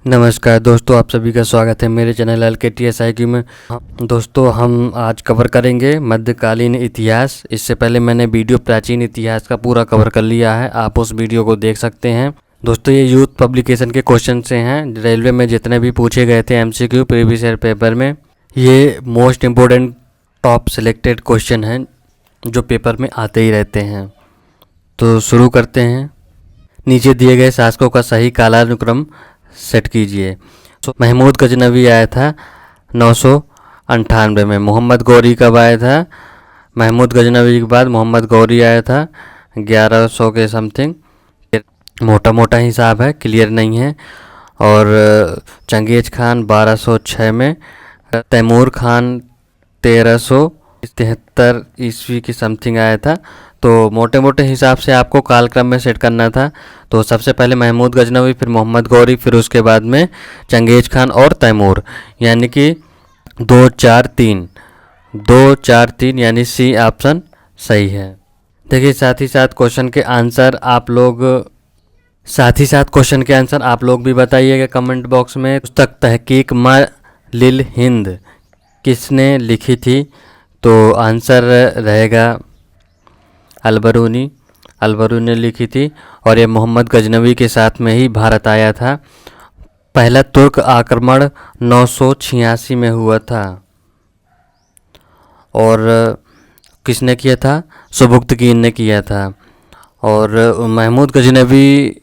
नमस्कार दोस्तों, आप सभी का स्वागत है मेरे चैनल LKTSIQ में। दोस्तों, हम आज कवर करेंगे मध्यकालीन इतिहास। इससे पहले मैंने वीडियो प्राचीन इतिहास का पूरा कवर कर लिया है, आप उस वीडियो को देख सकते हैं। दोस्तों, ये यूथ पब्लिकेशन के क्वेश्चन से हैं, रेलवे में जितने भी पूछे गए थे MCQ प्रीवियस ईयर पेपर में। ये most important top selected question हैं जो पेपर में आते ही रहते हैं। तो शुरू करते हैं। नीचे दिए गए शासकों का सही कालानुक्रम सेट कीजिए। महमूद गजनवी आया था 998 में। मोहम्मद गौरी कब आया था? महमूद गजनवी के बाद मोहम्मद गौरी आया था 1100 के समथिंग। मोटा मोटा हिसाब है, क्लियर नहीं है। और चंगेज खान 1206 में। तैमूर खान 1373 ईस्वी की समथिंग आया था। तो मोटे मोटे हिसाब से आपको कालक्रम में सेट करना था। तो सबसे पहले महमूद गजनवी, फिर मोहम्मद गौरी, फिर उसके बाद में चंगेज खान और तैमूर, यानी कि 2 4 3 यानी सी ऑप्शन सही है। देखिए, साथ ही साथ क्वेश्चन के आंसर आप लोग भी बताइएगा कमेंट बॉक्स में। पुस्तक तहकीक मा लिल हिंद किसने लिखी थी? तो आंसर रहेगा अलबरूनी ने लिखी थी। और ये मोहम्मद गजनवी के साथ में ही भारत आया था। पहला तुर्क आक्रमण 986 में हुआ था। और किसने किया था? सुबुक्तगीन ने किया था। और महमूद गजनवी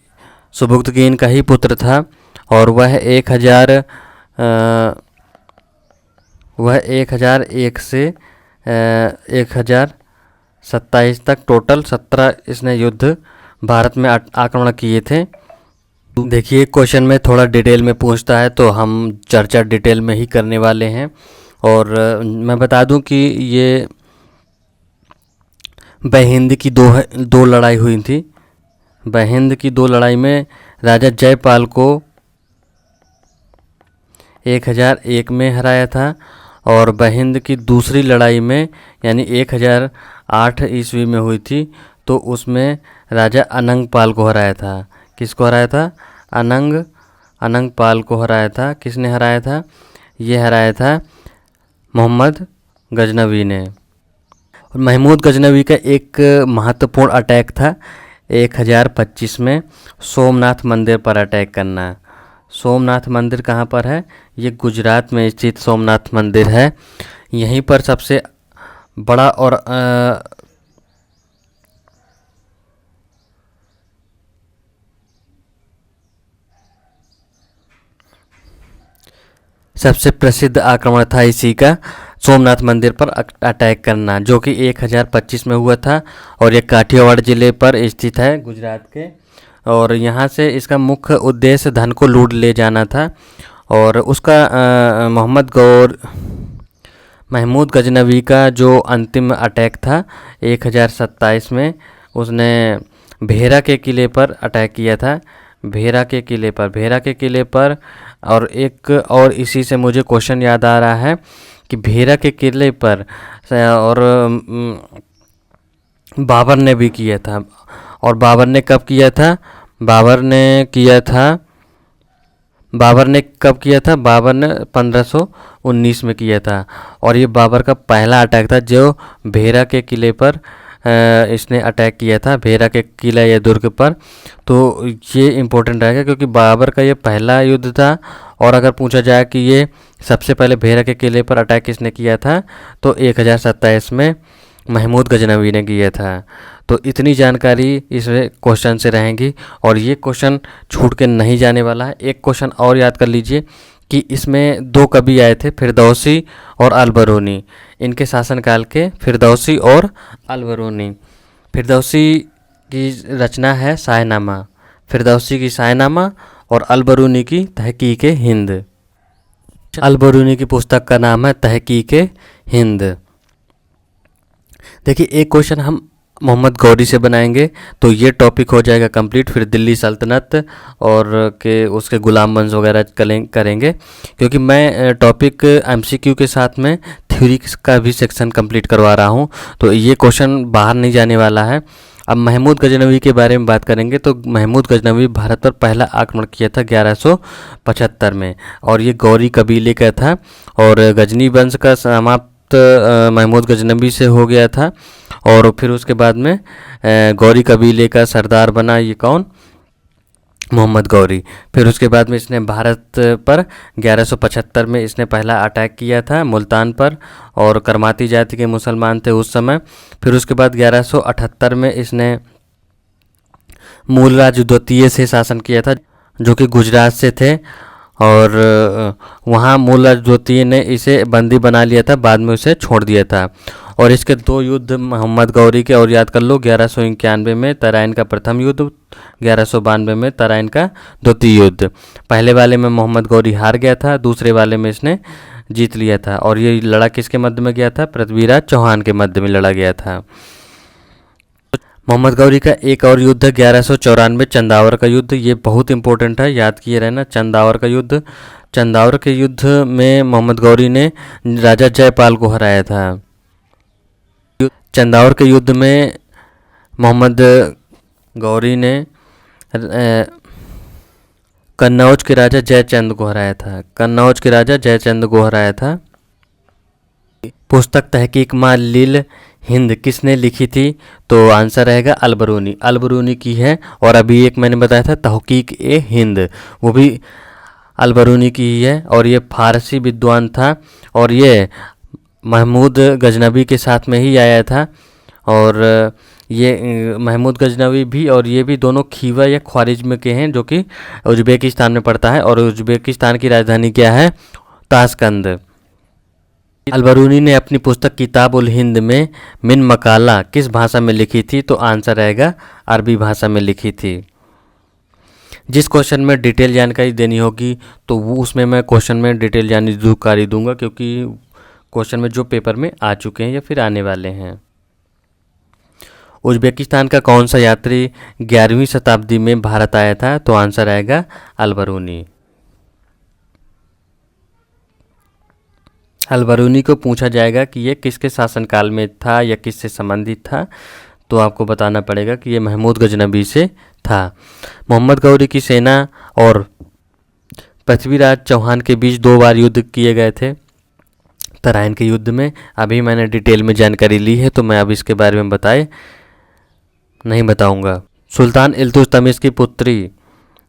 सुबुक्तगीन का ही पुत्र था। और वह 1001 से 1027 तक टोटल 17 इसने युद्ध भारत में आक्रमण किए थे। देखिए, क्वेश्चन में थोड़ा डिटेल में पूछता है तो हम चर्चा डिटेल में ही करने वाले हैं। और मैं बता दूं कि ये बहिंद की दो लड़ाई हुई थी। बहिंद की 2 लड़ाई में राजा जयपाल को 1001 में हराया था। और बहिंद की दूसरी लड़ाई में यानी 1008 ईस्वी में हुई थी, तो उसमें राजा अनंगपाल को हराया था। किसको हराया था? अनंगपाल को हराया था। किसने हराया था? ये हराया था मोहम्मद गजनवी ने। और महमूद गजनवी का एक महत्वपूर्ण अटैक था 1025 में, सोमनाथ मंदिर पर अटैक करना। सोमनाथ मंदिर कहाँ पर है? ये गुजरात में स्थित सोमनाथ मंदिर है। यहीं पर सबसे बड़ा और सबसे प्रसिद्ध आक्रमण था इसी का, सोमनाथ मंदिर पर अटैक करना, जो कि 1025 में हुआ था। और ये काठियावाड़ ज़िले पर स्थित है, गुजरात के। और यहाँ से इसका मुख्य उद्देश्य धन को लूट ले जाना था। और उसका महमूद गजनवी का जो अंतिम अटैक था 1027 में, उसने भेरा के किले पर अटैक किया था। भेरा के किले पर। और एक और इसी से मुझे क्वेश्चन याद आ रहा है कि भेरा के किले पर और बाबर ने भी किया था। और बाबर ने कब किया था? बाबर ने कब किया था? बाबर ने 1519 में किया था। और ये बाबर का पहला अटैक था जो भेरा के किले पर इसने अटैक किया था, भेरा के किला या दुर्ग पर। तो ये इम्पोर्टेंट रहेगा क्योंकि बाबर का ये पहला युद्ध था। और अगर पूछा जाए कि ये सबसे पहले भेरा के किले पर अटैक किसने किया था, तो 1027 में महमूद गजनवी ने किया था। तो इतनी जानकारी इस क्वेश्चन से रहेंगी और ये क्वेश्चन छूट के नहीं जाने वाला है। एक क्वेश्चन और याद कर लीजिए कि इसमें 2 कवि आए थे, फिरदौसी और अलबरूनी। इनके शासनकाल के फिरदौसी और अलबरूनी। फिरदौसी की रचना है शाहनामा। फिरदौसी की शाहनामा और अलबरूनी की तहकीक हिंद। अलबरूनी की पुस्तक का नाम है तहकीक हिंद। देखिए, एक क्वेश्चन हम मोहम्मद गौरी से बनाएंगे तो ये टॉपिक हो जाएगा कंप्लीट। फिर दिल्ली सल्तनत और उसके गुलाम वंश वगैरह करेंगे, क्योंकि मैं टॉपिक MCQ के साथ में थ्योरी का भी सेक्शन कंप्लीट करवा रहा हूँ। तो ये क्वेश्चन बाहर नहीं जाने वाला है अब महमूद गजनवी के बारे में बात करेंगे तो महमूद गजनवी भारत पर पहला आक्रमण किया था 1175 में, और ये गौरी कबीले का था, और गजनी वंश का समाप्त महमूद गजनवी से हो गया था। और फिर उसके बाद में गौरी कबीले का सरदार बना ये कौन, मोहम्मद गौरी। फिर उसके बाद में इसने भारत पर 1175 में इसने पहला अटैक किया था मुल्तान पर, और करमाती जाति के मुसलमान थे उस समय। फिर उसके बाद 1178 में इसने मूलराज द्वितीय से शासन किया था, जो कि गुजरात से थे, और वहाँ मूलराज द्वितीय ने इसे बंदी बना लिया था, बाद में उसे छोड़ दिया था। और इसके 2 युद्ध मोहम्मद गौरी के और याद कर लो, 1191 में तराइन का प्रथम युद्ध, 1192 में तराइन का द्वितीय युद्ध। पहले वाले में मोहम्मद गौरी हार गया था, दूसरे वाले में इसने जीत लिया था। और ये लड़ा किसके मध्य में गया था, पृथ्वीराज चौहान के मध्य में लड़ा गया था। मोहम्मद गौरी का एक और युद्ध 1194 चंदावर का युद्ध, ये बहुत इंपॉर्टेंट है, याद किए रहना। चंदावर का युद्ध, चंदावर के युद्ध में मोहम्मद गौरी ने राजा जयपाल को हराया था। चंदावर के युद्ध में मोहम्मद गौरी ने कन्नौज के राजा जयचंद को हराया था, कन्नौज के राजा जयचंद को हराया था। पुस्तक तहकीक मा लील हिंद किसने लिखी थी, तो आंसर रहेगा अलबरूनी, अलबरूनी की है। और अभी एक मैंने बताया था तहकीक ए हिंद, वो भी अलबरूनी की ही है, और ये फारसी विद्वान था, और ये महमूद गजनवी के साथ में ही आया था। और ये महमूद गजनवी भी और ये भी दोनों खीवा या ख्वारिज्म के हैं, जो कि उज्बेकिस्तान में पड़ता है, और उज्बेकिस्तान की राजधानी क्या है, ताशकंद। अलबरूनी ने अपनी पुस्तक किताब उल हिंद में मिन मकाला किस भाषा में लिखी थी, तो आंसर रहेगा अरबी भाषा में लिखी थी। जिस क्वेश्चन में डिटेल जानकारी देनी होगी तो वो उसमें मैं क्वेश्चन में डिटेल जानकारी दूंगा, क्योंकि क्वेश्चन में जो पेपर में आ चुके हैं या फिर आने वाले हैं। उज्बेकिस्तान का कौन सा यात्री 11वीं शताब्दी में भारत आया था, तो आंसर आएगा अलबरूनी। अलबरूनी को पूछा जाएगा कि ये किसके शासनकाल में था या किससे संबंधित था, तो आपको बताना पड़ेगा कि ये महमूद गजनवी से था। मोहम्मद गौरी की सेना और पृथ्वीराज चौहान के बीच 2 बार युद्ध किए गए थे तराइन के युद्ध में। अभी मैंने डिटेल में जानकारी ली है, तो मैं अब इसके बारे में नहीं बताऊंगा। सुल्तान इल्तुतमिश की पुत्री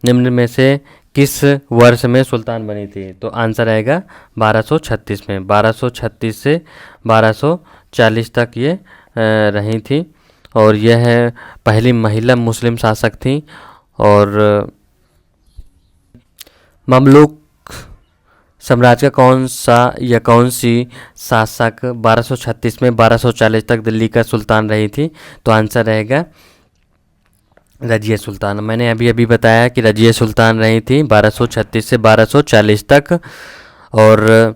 निम्न में से किस वर्ष में सुल्तान बनी थी, तो आंसर आएगा 1236 में। 1236 से 1240 तक ये रही थी, और यह पहली महिला मुस्लिम शासक थी। और ममलूक साम्राज्य का कौन सा या कौन सी शासक 1236 में 1240 तक दिल्ली का सुल्तान रही थी, तो आंसर रहेगा रजिया सुल्तान। मैंने अभी बताया कि रजिया सुल्तान रही थी 1236 से 1240 तक। और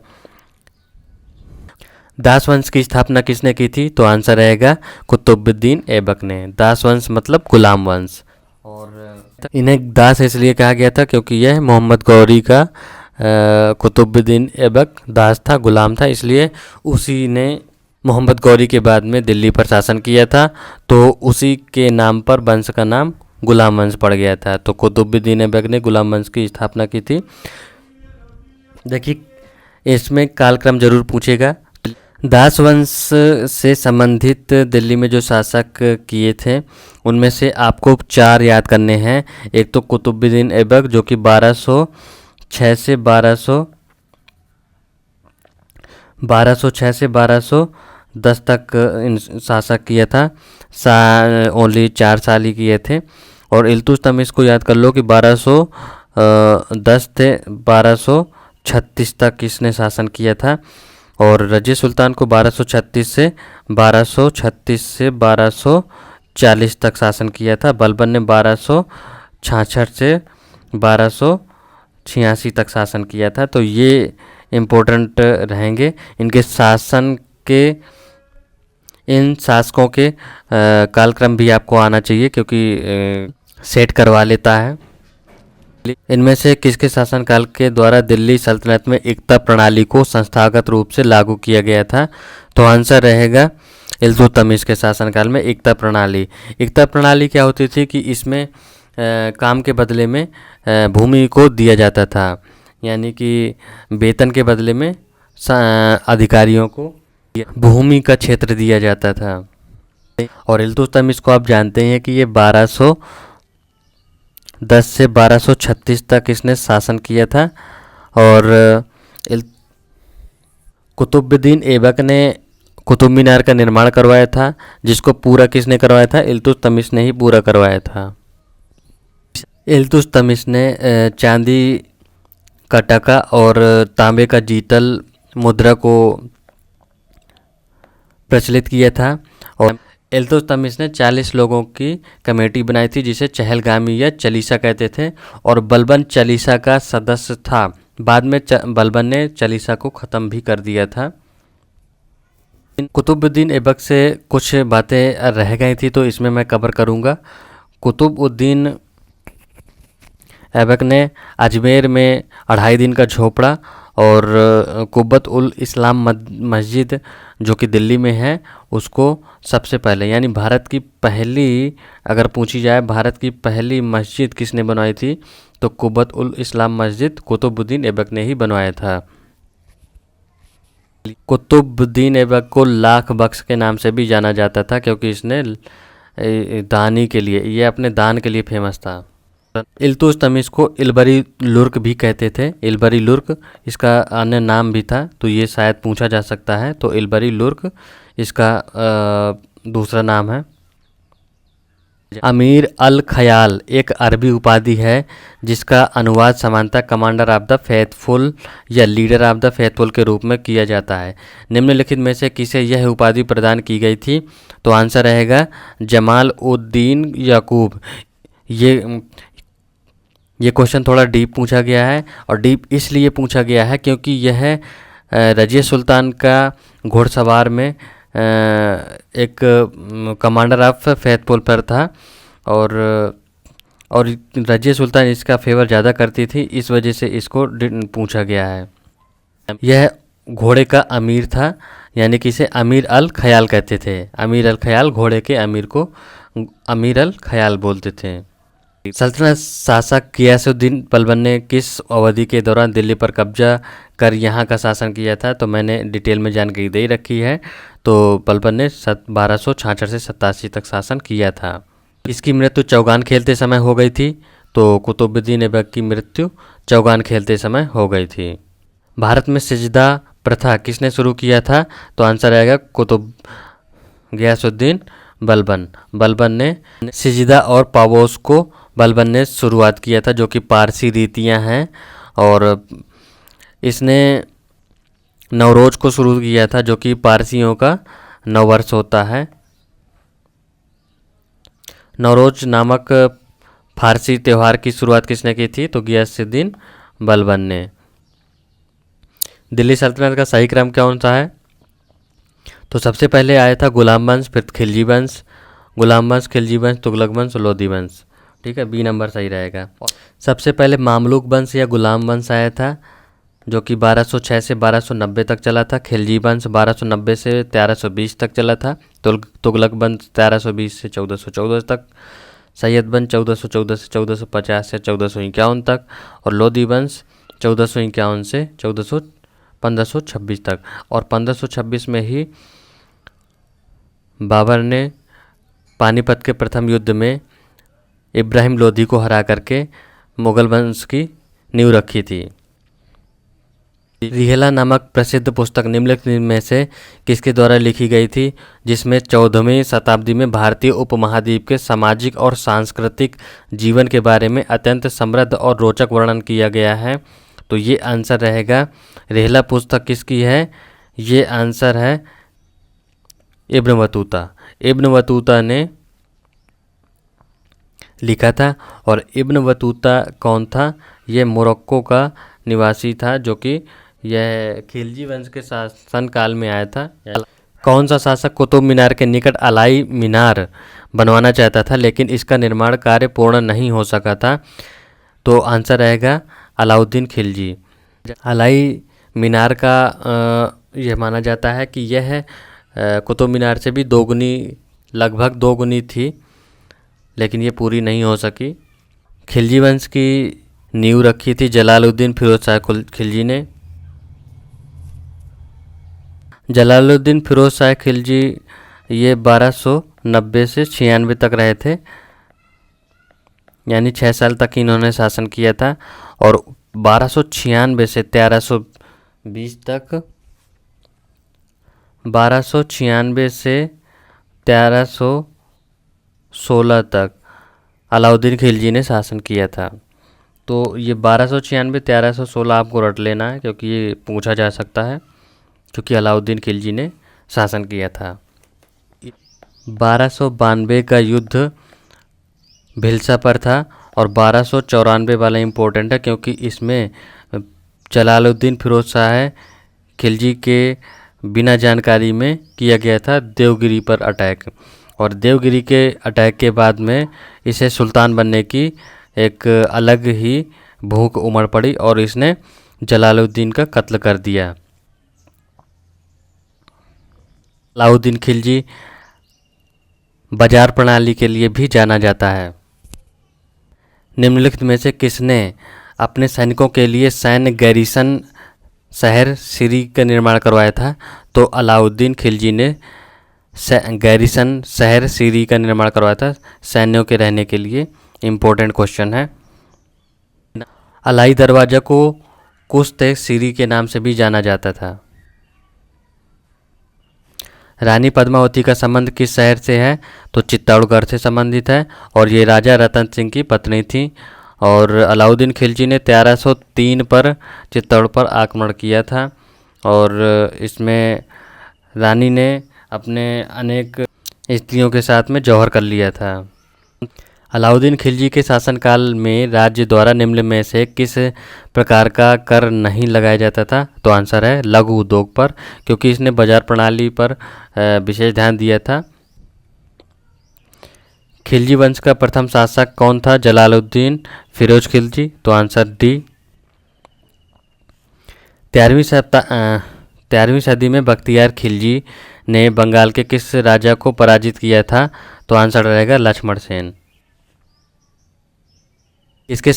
दास वंश की स्थापना किसने की थी, तो आंसर रहेगा कुतुबुद्दीन ऐबक ने। दास वंश मतलब गुलाम वंश, और इन्हें दास इसलिए कहा गया था क्योंकि यह मोहम्मद गौरी का कुतुबुद्दीन ऐबक दास था, गुलाम था, इसलिए उसी ने मोहम्मद गौरी के बाद में दिल्ली पर शासन किया था, तो उसी के नाम पर वंश का नाम गुलाम वंश पड़ गया था। तो कुतुबुद्दीन ऐबक ने गुलाम वंश की स्थापना की थी। देखिए इसमें कालक्रम जरूर पूछेगा। दास वंश से संबंधित दिल्ली में जो शासक किए थे उनमें से आपको 4 याद करने हैं। एक तो कुतुबुद्दीन ऐबक जो कि 1206 से 1210 तक शासक किया था, ओनली 4 साल ही किए थे। और इल्तुतमिश को याद कर लो कि 1210 से 1236 तक इसने शासन किया था। और रजिया सुल्तान को 1236 से 1240 तक शासन किया था। बलबन ने 1266 से 1286 तक शासन किया था। तो ये इम्पोर्टेंट रहेंगे। इनके शासन के इन शासकों के कालक्रम भी आपको आना चाहिए, क्योंकि सेट करवा लेता है। इनमें से किसके शासनकाल के द्वारा दिल्ली सल्तनत में एकता प्रणाली को संस्थागत रूप से लागू किया गया था, तो आंसर रहेगा इल्तुतमिश के शासनकाल में इक्ता प्रणाली। इक्ता प्रणाली क्या होती थी कि इसमें काम के बदले में भूमि को दिया जाता था, यानी कि वेतन के बदले में अधिकारियों को भूमि का क्षेत्र दिया जाता था। और इल्तुतमिश को आप जानते हैं कि ये 1210 से 1236 तक इसने शासन किया था। और कुतुबुद्दीन ऐबक ने कुतुब मीनार का निर्माण करवाया था, जिसको पूरा किसने करवाया था? इल्तुतमिश ने ही पूरा करवाया था। इल्तुतमिश ने चांदी का टका और तांबे का जीतल मुद्रा को प्रचलित किया था। और इल्तुतमिश ने 40 लोगों की कमेटी बनाई थी, जिसे चहलगामी या चालीसा कहते थे, और बलबन चालीसा का सदस्य था। बाद में बलबन ने चालीसा को ख़त्म भी कर दिया था। कुतुबुद्दीन ऐबक से कुछ बातें रह गई थी, तो इसमें मैं कवर करूँगा। कुतुबुद्दीन ऐबक ने अजमेर में 2.5 दिन का झोपड़ा और कुब्बत उल इस्लाम मस्जिद जो कि दिल्ली में है, उसको सबसे पहले, यानी भारत की पहली, अगर पूछी जाए भारत की पहली मस्जिद किसने बनवाई थी, तो कुब्बत उल इस्लाम मस्जिद कुतुबुद्दीन ऐबक ने ही बनवाया था। कुतुबुद्दीन ऐबक को लाख बख्श के नाम से भी जाना जाता था, क्योंकि इसने दानी के लिए, ये अपने दान के लिए फेमस था। इल्तुतमिश को इल्बरी लुर्क भी कहते थे। इल्बरी लुर्क इसका अन्य नाम भी था, तो ये शायद पूछा जा सकता है। तो इल्बरी लुर्क इसका दूसरा नाम है। अमीर अल ख़याल एक अरबी उपाधि है, जिसका अनुवाद समानतः कमांडर ऑफ द फेथफुल या लीडर ऑफ द फेथफुल के रूप में किया जाता है। निम्नलिखित में से किसे यह उपाधि प्रदान की गई थी? तो आंसर रहेगा जमाल उद्दीन याकूब। ये क्वेश्चन थोड़ा डीप पूछा गया है, और डीप इसलिए पूछा गया है क्योंकि यह रजिया सुल्तान का घुड़सवार में एक कमांडर ऑफ फेथफुल पर था, और रजिया सुल्तान इसका फेवर ज़्यादा करती थी, इस वजह से इसको पूछा गया है। यह घोड़े का अमीर था, यानी कि इसे अमीर अल ख़याल कहते थे। अमीर अल ख़याल, घोड़े के अमीर को अमीर अल ख़याल बोलते थे। सल्तनत शासक गियासुद्दीन बलबन ने किस अवधि के दौरान दिल्ली पर कब्जा कर यहाँ का शासन किया था? तो मैंने डिटेल में जानकारी दे रखी है। तो बलबन ने 1266 से 87 तक शासन किया था। इसकी मृत्यु चौगान खेलते समय हो गई थी। तो कुतुबुद्दीन ऐबक की मृत्यु चौगान खेलते समय हो गई थी। भारत में सिजदा प्रथा किसने शुरू किया था? तो आंसर आएगा गियासुद्दीन बलबन। बलबन ने सिजदा और पावोस को बलबन ने शुरुआत किया था, जो कि पारसी रीतियां हैं। और इसने नवरोज को शुरू किया था, जो कि पारसियों का नववर्ष होता है। नवरोज नामक फारसी त्यौहार की शुरुआत किसने की थी? तो गियासुद्दीन बलबन ने। दिल्ली सल्तनत का सही क्रम कौन सा है? तो सबसे पहले आया था गुलाम वंश, फिर खिलजी वंश, गुलाम वंश, खिलजी वंश, तुगलक वंश, लोधी वंश। ठीक है, बी नंबर सही रहेगा। सबसे पहले मामलुक वंश या गुलाम वंश आया था, जो कि 1206 से 1290 तक चला था। खिलजी वंश 1290 से 1320 तक चला था। तुगलक वंश 1320 से 1414 तक। सैयद वंश 1414 से 1450 से 1451 तक। और लोधी वंश 1451 से 1526 तक। और 1526 में ही बाबर ने पानीपत के प्रथम युद्ध में इब्राहिम लोधी को हरा करके मुगल वंश की नींव रखी थी। रिहेला नामक प्रसिद्ध पुस्तक निम्नलिखित में से किसके द्वारा लिखी गई थी? जिसमें 14वीं शताब्दी में भारतीय उपमहाद्वीप के सामाजिक और सांस्कृतिक जीवन के बारे में अत्यंत समृद्ध और रोचक वर्णन किया गया है। तो ये आंसर रहेगा, रिहेला पुस्तक किसकी है? ये आंसर है इब्न बतूता। इब्न बतूता ने लिखा था। और इब्न बतूता कौन था? ये मोरक्को का निवासी था, जो कि यह खिलजी वंश के शासन काल में आया था। कौन सा शासक कुतुब मीनार के निकट अलाई मीनार बनवाना चाहता था, लेकिन इसका निर्माण कार्य पूर्ण नहीं हो सका था? तो आंसर रहेगा अलाउद्दीन खिलजी। अलाई मीनार का यह माना जाता है कि यह कुतुब मीनार से भी दोगुनी, लगभग दोगुनी थी, लेकिन ये पूरी नहीं हो सकी। खिलजी वंश की नींव रखी थी जलालुद्दीन फिरोज शाह खिलजी ने। जलालुद्दीन फिरोज शाह खिलजी ये 1290 से 96 तक रहे थे, यानी 6 साल तक इन्होंने शासन किया था। और 1296 से 1320 तक, 1296 से 1316 तक अलाउद्दीन खिलजी ने शासन किया था। तो ये 1296 1316 आपको रट लेना है, क्योंकि ये पूछा जा सकता है, क्योंकि अलाउद्दीन खिलजी ने शासन किया था। 1292 का युद्ध भिलसा पर था, और 1294 वाला इम्पोर्टेंट है, क्योंकि इसमें जलालुद्दीन फिरोज शाह खिलजी के बिना जानकारी में किया गया था देवगिरी पर अटैक। और देवगिरी के अटैक के बाद में इसे सुल्तान बनने की एक अलग ही भूख उमड़ पड़ी, और इसने जलालुद्दीन का कत्ल कर दिया। अलाउद्दीन खिलजी बाजार प्रणाली के लिए भी जाना जाता है। निम्नलिखित में से किसने अपने सैनिकों के लिए सैन्य गैरीसन शहर सिरी का निर्माण करवाया था? तो अलाउद्दीन खिलजी ने गैरीसन शहर सिरी का निर्माण करवाया था सैन्यों के रहने के लिए। इम्पोर्टेंट क्वेश्चन है। अलाई दरवाज़ा को कुश्त सिरी के नाम से भी जाना जाता था। रानी पद्मावती का संबंध किस शहर से है? तो चित्तौड़गढ़ से संबंधित है, और ये राजा रतन सिंह की पत्नी थी। और अलाउद्दीन खिलजी ने 1303 पर चित्तौड़ पर आक्रमण किया था, और इसमें रानी ने अपने अनेक स्त्रियों के साथ में जौहर कर लिया था। अलाउद्दीन खिलजी के शासनकाल में राज्य द्वारा निम्न में से किस प्रकार का कर नहीं लगाया जाता था? तो आंसर है लघु उद्योग पर, क्योंकि इसने बाजार प्रणाली पर विशेष ध्यान दिया था। खिलजी वंश का प्रथम शासक कौन था? जलालुद्दीन फिरोज खिलजी। तो आंसर डी। 13वीं सदी में बख्तियार खिलजी ने बंगाल के किस राजा को पराजित किया था? तो आंसर रहेगा लक्ष्मण सेन। किसके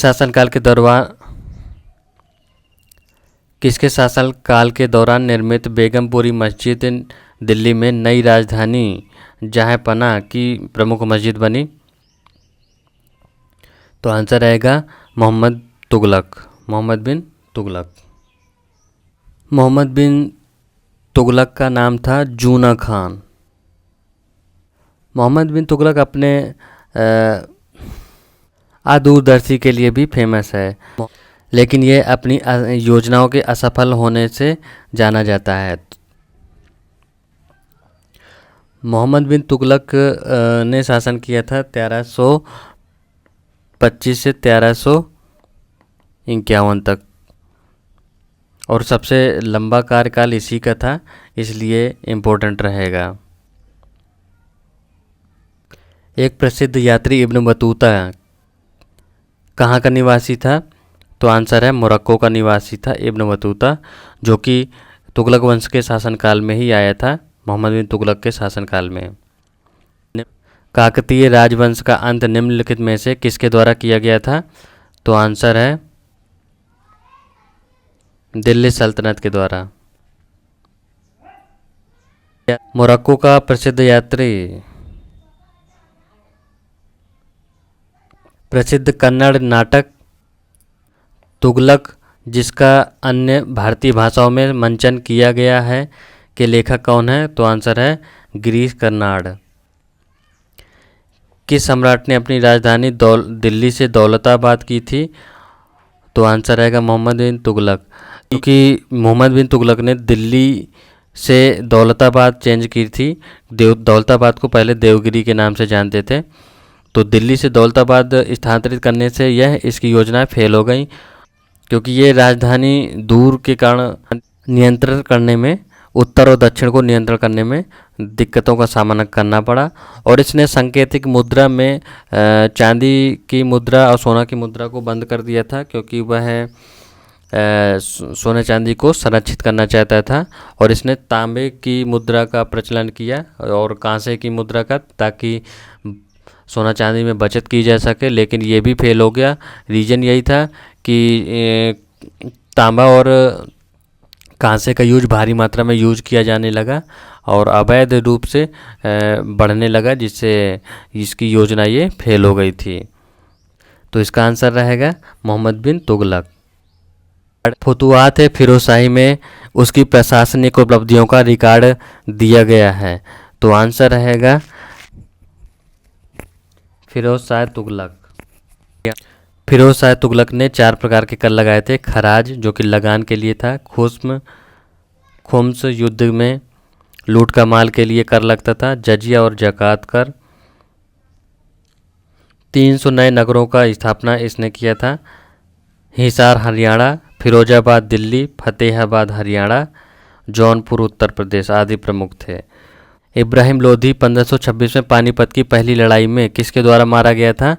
शासनकाल के दौरान निर्मित बेगमपुरी मस्जिद दिल्ली में नई राजधानी जहांपनाह की प्रमुख मस्जिद बनी? तो आंसर रहेगा मोहम्मद बिन तुगलक। मोहम्मद बिन तुगलक का नाम था जूना खान। मोहम्मद बिन तुगलक अपने दूरदर्शी के लिए भी फेमस है, लेकिन ये अपनी योजनाओं के असफल होने से जाना जाता है। मोहम्मद बिन तुगलक ने शासन किया था 1325 से 1351 तक, और सबसे लंबा कार्यकाल इसी का था, इसलिए इम्पोर्टेंट रहेगा। एक प्रसिद्ध यात्री इब्न बतूता कहाँ का निवासी था? तो आंसर है मोरक्को का निवासी था इब्न बतूता, जो कि तुगलक वंश के शासनकाल में ही आया था, मोहम्मद बिन तुगलक के शासनकाल में। काकतीय राजवंश का अंत निम्नलिखित में से किसके द्वारा किया गया था? तो आंसर है दिल्ली सल्तनत के द्वारा। मोरक्को का प्रसिद्ध कन्नड़ नाटक तुगलक, जिसका अन्य भारतीय भाषाओं में मंचन किया गया है, के लेखक कौन है? तो आंसर है गिरीश कर्नाड। किस सम्राट ने अपनी राजधानी दिल्ली से दौलताबाद की थी? तो आंसर रहेगा मोहम्मद बिन तुगलक, क्योंकि मोहम्मद बिन तुगलक ने दिल्ली से दौलताबाद चेंज की थी। दौलताबाद को पहले देवगिरी के नाम से जानते थे, तो दिल्ली से दौलताबाद स्थानांतरित करने से इसकी योजनाएं फेल हो गई, क्योंकि ये राजधानी दूर के कारण नियंत्रण करने में, उत्तर और दक्षिण को नियंत्रण करने में दिक्कतों का सामना करना पड़ा। और इसने सांकेतिक मुद्रा में चांदी की मुद्रा और सोना की मुद्रा को बंद कर दिया था, क्योंकि वह सोने चांदी को संरक्षित करना चाहता था और इसने तांबे की मुद्रा का प्रचलन किया और कांसे की मुद्रा का, ताकि सोना चांदी में बचत की जा सके, लेकिन ये भी फेल हो गया। रीज़न यही था कि तांबा और कांसे का यूज भारी मात्रा में यूज किया जाने लगा और अवैध रूप से बढ़ने लगा, जिससे इसकी योजना ये फेल हो गई थी। तो इसका आंसर रहेगा मोहम्मद बिन तुगलक। फतुहात फिरोजशाही में उसकी प्रशासनिक उपलब्धियों का रिकॉर्ड दिया गया है। तो आंसर रहेगा फिरोज शाह तुगलक। फिरोज शाह तुगलक ने 4 प्रकार के कर लगाए थे। खराज, जो कि लगान के लिए था। खुम्स, युद्ध में लूट का माल के लिए कर लगता था। जजिया और जकात कर। 300 नए नगरों का स्थापना इसने किया था। हिसार हरियाणा, फिरोजाबाद दिल्ली, फतेहाबाद हरियाणा, जौनपुर उत्तर प्रदेश आदि प्रमुख थे। इब्राहिम लोधी 1526 में पानीपत की पहली लड़ाई में किसके द्वारा मारा गया था?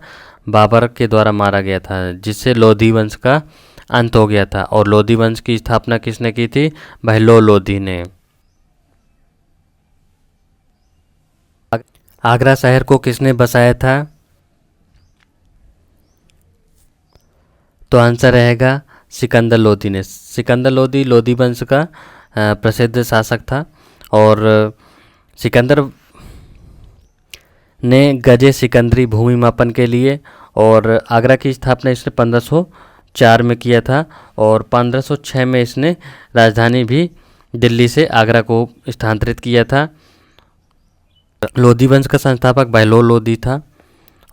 बाबर के द्वारा मारा गया था, जिससे लोधी वंश का अंत हो गया था। और लोधी वंश की स्थापना किसने की थी? बहलोल लोधी ने। आगरा शहर को किसने बसाया था? तो आंसर रहेगा सिकंदर लोधी ने। सिकंदर लोधी लोधी वंश का प्रसिद्ध शासक था और सिकंदर ने गजे सिकंदरी भूमि मापन के लिए और आगरा की स्थापना इसने 1504 में किया था और 1506 में इसने राजधानी भी दिल्ली से आगरा को स्थानांतरित किया था। लोधी वंश का संस्थापक बहलोल लोधी था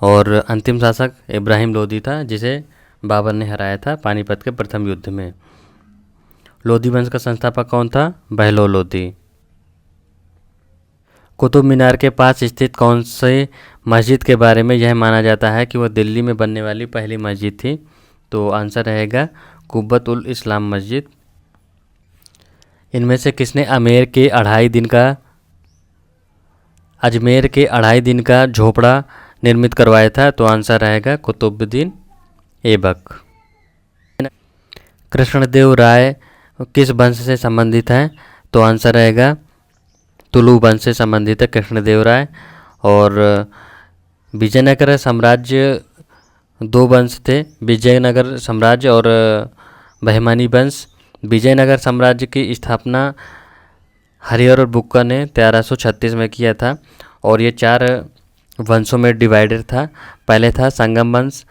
और अंतिम शासक इब्राहिम लोधी था, जिसे बाबर ने हराया था पानीपत के प्रथम युद्ध में। लोधी वंश का संस्थापक कौन था? बहलोल लोधी। कुतुब मीनार के पास स्थित कौन से मस्जिद के बारे में यह माना जाता है कि वह दिल्ली में बनने वाली पहली मस्जिद थी? तो आंसर रहेगा कुब्बत उल इस्लाम मस्जिद। इनमें से किसने अजमेर के 2.5 दिन का झोपड़ा निर्मित करवाया था? तो आंसर रहेगा कुतुबुद्दीन ऐबक। कृष्णदेव राय किस वंश से संबंधित हैं? तो आंसर रहेगा तुलु वंश से संबंधित है कृष्णदेव राय। और विजयनगर साम्राज्य 2 वंश थे, विजयनगर साम्राज्य और बहमानी वंश। विजयनगर साम्राज्य की स्थापना हरिहर और बुक्का ने 1336 में किया था और ये 4 वंशों में डिवाइडेड था। पहले था संगम वंश।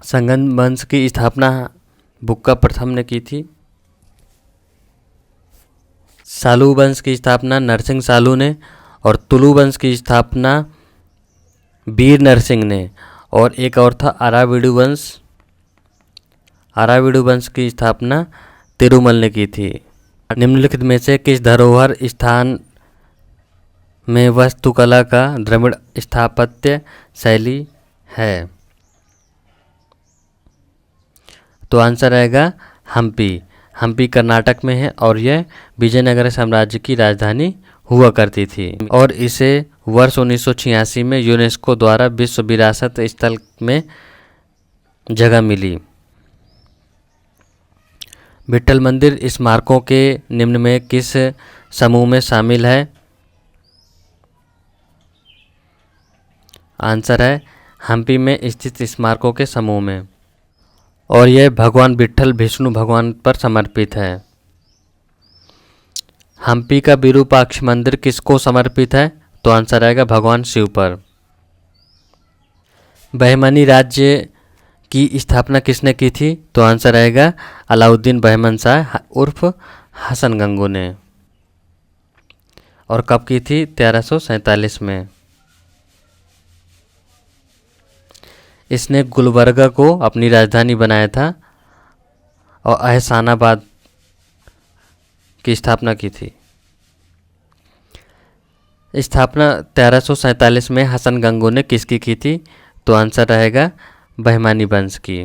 संगम वंश की स्थापना बुक्का प्रथम ने की थी। सालू वंश की स्थापना नरसिंह सालू ने और तुलु वंश की स्थापना वीर नरसिंह ने। और एक और था अराविडु वंश। अराविडु वंश की स्थापना तिरुमल ने की थी। निम्नलिखित में से किस धरोहर स्थान में वास्तुकला का द्रविड़ स्थापत्य शैली है? तो आंसर रहेगा हम्पी। हम्पी कर्नाटक में है और यह विजयनगर साम्राज्य की राजधानी हुआ करती थी और इसे वर्ष 1986 में यूनेस्को द्वारा विश्व विरासत स्थल में जगह मिली। विट्ठल मंदिर स्मारकों के निम्न में किस समूह में शामिल है? आंसर है हम्पी में स्थित स्मारकों के समूह में और यह भगवान विट्ठल विष्णु भगवान पर समर्पित है। हम्पी का विरूपाक्ष मंदिर किसको समर्पित है? तो आंसर आएगा भगवान शिव पर। बहमनी राज्य की स्थापना किसने की थी? तो आंसर आएगा अलाउद्दीन बहमन शाह उर्फ हसन गंगू ने। और कब की थी? 1347 में। इसने गुलबर्गा को अपनी राजधानी बनाया था और एहसानाबाद की स्थापना की थी। स्थापना 1347 में हसन गंगू ने किसकी की थी? तो आंसर रहेगा बहमानी वंश की।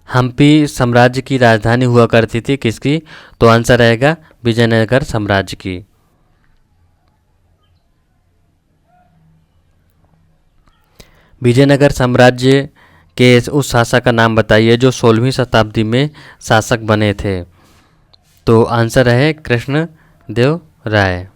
हम्पी साम्राज्य की राजधानी हुआ करती थी किसकी? तो आंसर रहेगा विजयनगर साम्राज्य की। विजयनगर साम्राज्य के उस शासक का नाम बताइए जो 16वीं शताब्दी में शासक बने थे। तो आंसर है कृष्ण देव राय।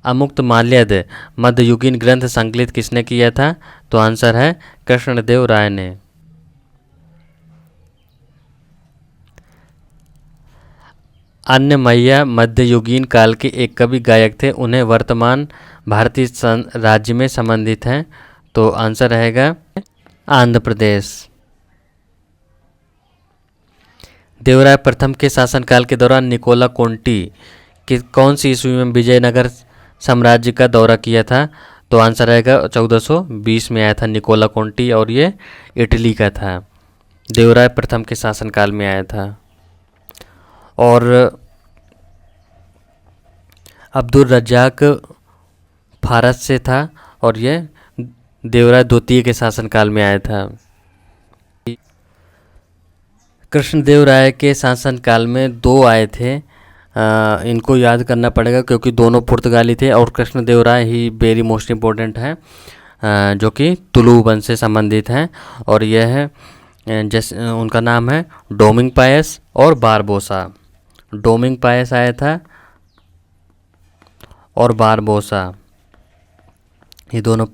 अमुक्तमाल्यद मध्ययुगीन ग्रंथ संकलित किसने किया था? तो आंसर है कृष्णदेव राय ने। अन्नमय्या मध्ययुगीन काल के एक कवि गायक थे, उन्हें वर्तमान भारतीय राज्य में संबंधित हैं। तो आंसर रहेगा आंध्र प्रदेश। देवराय प्रथम के शासनकाल के दौरान निकोला कोंटी कौन सी ईस्वी में विजयनगर साम्राज्य का दौरा किया था? तो आंसर रहेगा 1420 में आया था निकोला कोंटी, और ये इटली का था। देवराय प्रथम के शासनकाल में आया था। और अब्दुल रज्जाक फारस से था, और ये देवराय द्वितीय के शासनकाल में आया था। कृष्णदेव राय के शासनकाल में दो आए थे, इनको याद करना पड़ेगा क्योंकि दोनों पुर्तगाली थे, और कृष्णदेव राय ही वेरी मोस्ट इम्पोर्टेंट है, जो कि तुलु वंश से संबंधित हैं। और यह है जैसे उनका नाम है डोमिंग पायस और बारबोसा। डोमिंग पायस आया था और बारबोसा, ये दोनों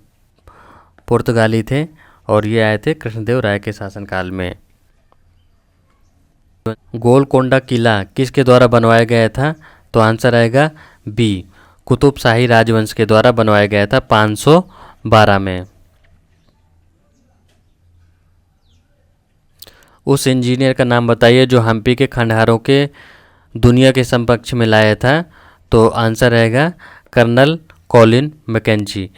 पुर्तगाली थे, और ये आए थे कृष्णदेव राय के शासनकाल में। गोलकोंडा किला किसके द्वारा बनवाया गया था? तो आंसर आएगा बी, कुतुब शाही राजवंश के द्वारा बनवाया गया था 512 में। उस इंजीनियर का नाम बताइए जो हम्पी के खंडहरों के दुनिया के समकक्ष में लाया था। तो आंसर रहेगा Colonel Colin Mackenzie.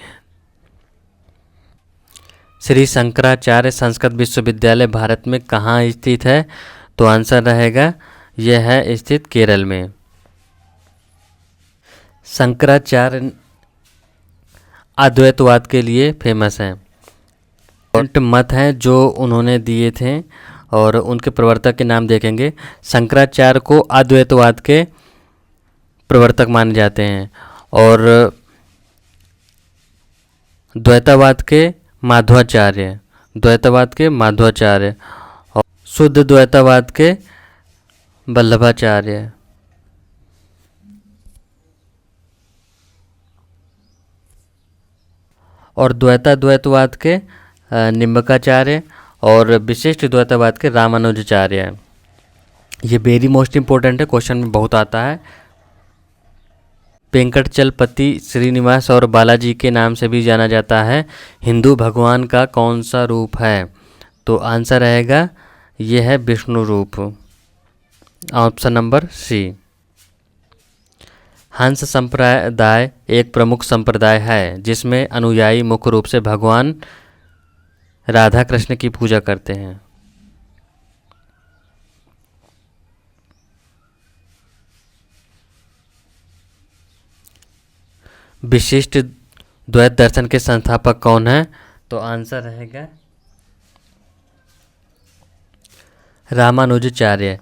Shri Shankaracharya Sanskrit Vishwavidyalaya Bharat में कहाँ स्थित है? तो आंसर रहेगा यह है स्थित केरल में। शंकराचार्य अद्वैतवाद के लिए फेमस हैं। मत हैं जो उन्होंने दिए थे, और उनके प्रवर्तक के नाम देखेंगे। शंकराचार्य को अद्वैतवाद के प्रवर्तक माने जाते हैं, और द्वैतवाद के माध्वाचार्य, द्वैतवाद के माध्वाचार्य, और शुद्ध द्वैतवाद के वल्लभाचार्य। और द्वैतवाद के निम्बकाचार्य, और विशिष्ट द्वैतवाद के रामानुजाचार्य। ये वेरी मोस्ट इम्पोर्टेंट है, क्वेश्चन में बहुत आता है। वेंकटचलपति श्रीनिवास और बालाजी के नाम से भी जाना जाता है, हिंदू भगवान का कौन सा रूप है? तो आंसर रहेगा यह है विष्णु रूप, ऑप्शन नंबर सी। हंस संप्रदाय एक प्रमुख संप्रदाय है जिसमें अनुयायी मुख्य रूप से भगवान राधा कृष्ण की पूजा करते हैं। विशिष्ट द्वैत दर्शन के संस्थापक कौन है? तो आंसर रहेगा रामानुजाचार्य।